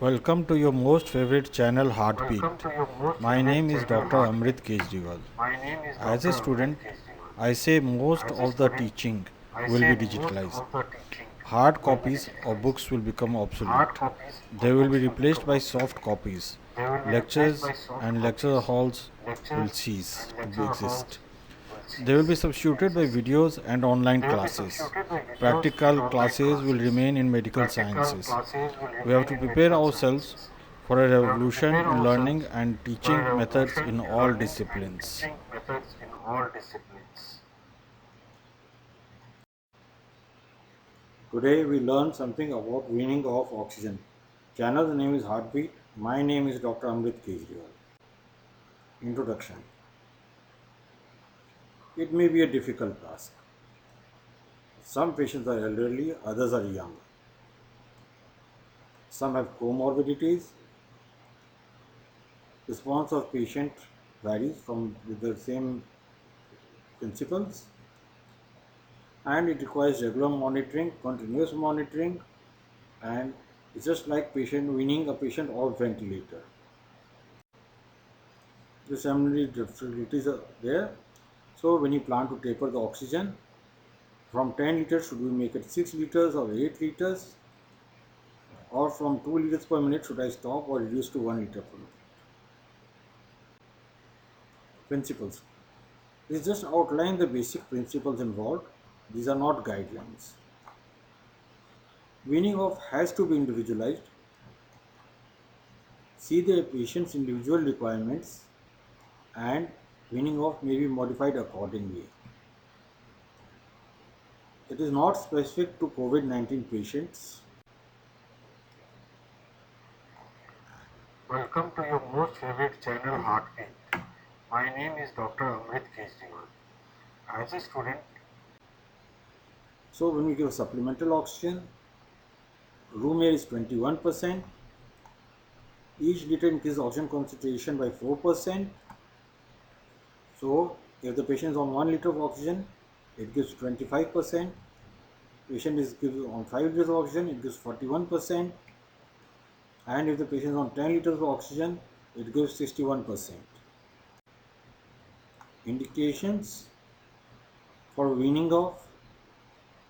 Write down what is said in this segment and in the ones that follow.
Welcome to your most favorite channel Heartbeat. My name is Dr. Amrit Kejriwal. As a student, I say most of the teaching will be digitalized. Hard copies of books will become obsolete. They will be replaced by soft copies. Lectures and lecture halls will cease to exist. They will be substituted by videos and online classes. Practical classes will remain in medical sciences. We have to prepare ourselves for a revolution in learning and teaching methods in all disciplines. Today we learn something about weaning off oxygen. Channel's name is Heartbeat. My name is Dr. Amrit Kejriwal. Introduction. It may be a difficult task. Some patients are elderly, others are young. Some have comorbidities. Response of patient varies from with the same principles, and it requires regular monitoring, continuous monitoring, and it's just like patient weaning a patient off ventilator. The similar difficulties are there. So when you plan to taper the oxygen from 10 liters, should we make it 6 liters or 8 liters, or from 2 liters per minute should I stop or reduce to 1 liter per minute? Principles. This just outline the basic principles involved. These are not guidelines. Weaning off has to be individualized. See the patient's individual requirements, and weaning off may be modified accordingly. It is not specific to COVID-19 patients. Welcome to your most favorite channel Heartbeat. My name is Dr. Amrit Kejriwal. As a student, So when we give supplemental oxygen, room air is 21%. Each liter increases oxygen concentration by 4%. So if the patient is on 1 liter of oxygen, it gives 25%. Patient is given on 5 liters of oxygen, it gives 41%. And if the patient is on 10 liters of oxygen, it gives 61%. Indications for weaning off: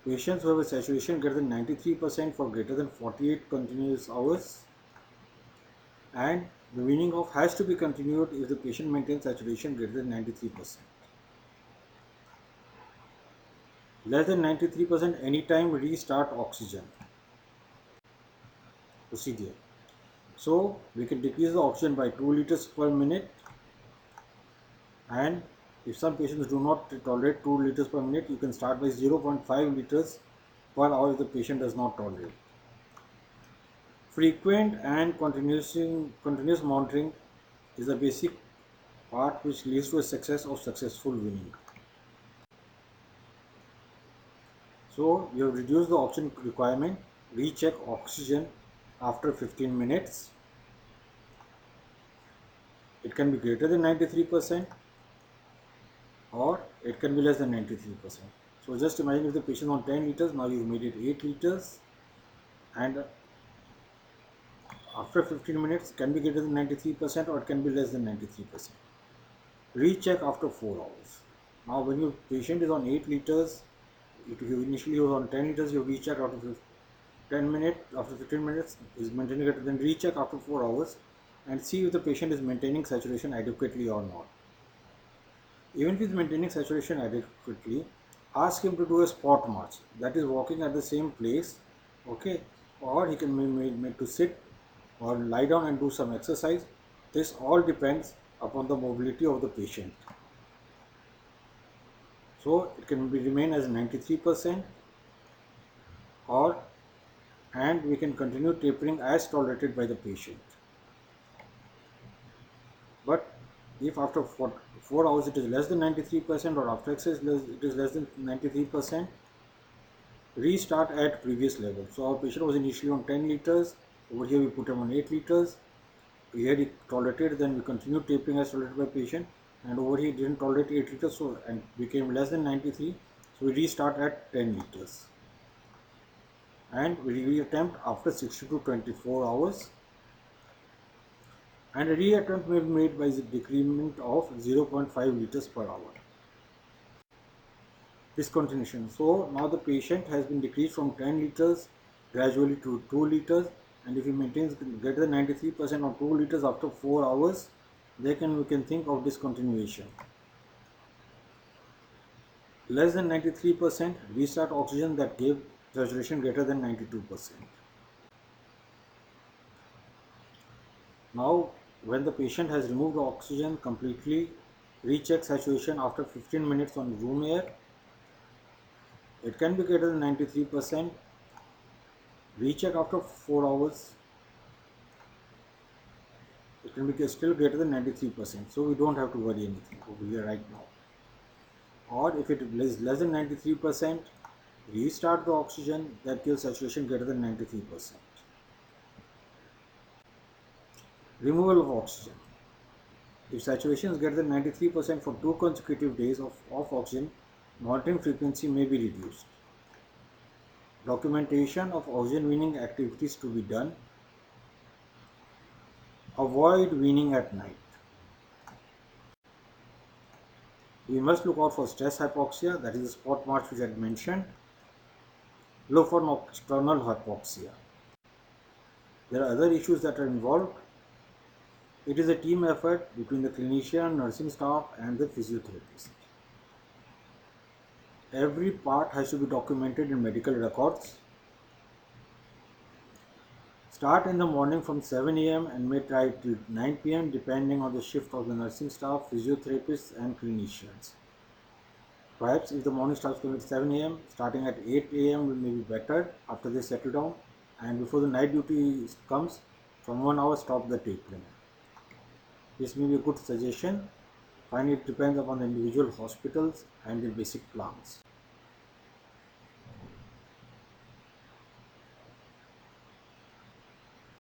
patients who have a saturation greater than 93% for greater than 48 continuous hours, and the weaning off has to be continued if the patient maintains saturation greater than 93%. Less than 93% anytime restart oxygen. Procedure. So we can decrease the oxygen by 2 liters per minute, and if some patients do not tolerate 2 liters per minute, you can start by 0.5 liters per hour if the patient does not tolerate. Frequent and continuous monitoring is the basic part which leads to a success of successful weaning. So you have reduced the oxygen requirement. Recheck oxygen after 15 minutes. It can be greater than 93% or it can be less than 93%. So just imagine if the patient is on 10 liters, now you've made it 8 liters, and after 15 minutes can be greater than 93% or it can be less than 93%. Recheck after 4 hours. Now when your patient is on 8 liters, if you initially was on 10 liters, you recheck after 10 minutes, after 15 minutes is maintaining greater, then recheck after 4 hours and see if the patient is maintaining saturation adequately or not. Even if he is maintaining saturation adequately, ask him to do a spot march, that is walking at the same place, okay, or he can be made to sit or lie down and do some exercise. This all depends upon the mobility of the patient. So it can be remain as 93%, or and we can continue tapering as tolerated by the patient. But if after 4 hours it is less than 93% or after exercise it is less than 93%, restart at previous level. So our patient was initially on 10 liters, over here we put him on 8 liters, here he tolerated, then we continue tapering as tolerated by patient, and over here he didn't tolerate 8 liters, so and became less than 93, so we restart at 10 liters and we reattempt after 60 to 24 hours. and a reattempt may be made by the decrement of 0.5 liters per hour. Discontinuation. So now the patient has been decreased from 10 liters gradually to 2 liters, and if he maintains greater than 93% on 2 liters after 4 hours, then we can think of discontinuation. Less than 93%, restart oxygen that gave saturation greater than 92%. Now, when the patient has removed the oxygen completely, recheck saturation after 15 minutes on room air. It can be greater than 93%. Recheck after 4 hours. It can be still greater than 93%. So we don't have to worry anything over here right now. Or if it is less than 93%, restart the oxygen that gives saturation greater than 93%. Removal of oxygen. If saturation is greater than 93% for 2 consecutive days of oxygen, monitoring frequency may be reduced. Documentation of oxygen weaning activities to be done. Avoid weaning at night. We must look out for stress hypoxia, that is the spot march which I had mentioned. Look for nocturnal hypoxia. There are other issues that are involved. It is a team effort between the clinician, nursing staff and the physiotherapist. Every part has to be documented in medical records. Start in the morning from 7 a.m. and may try till 9 p.m. depending on the shift of the nursing staff, physiotherapists and clinicians. Perhaps if the morning starts at 7 a.m., starting at 8 a.m. will maybe better after they settle down, and before the night duty comes, from 1 hour stop the tapering. This may be a good suggestion. Finally, it depends upon the individual hospitals and their basic plans.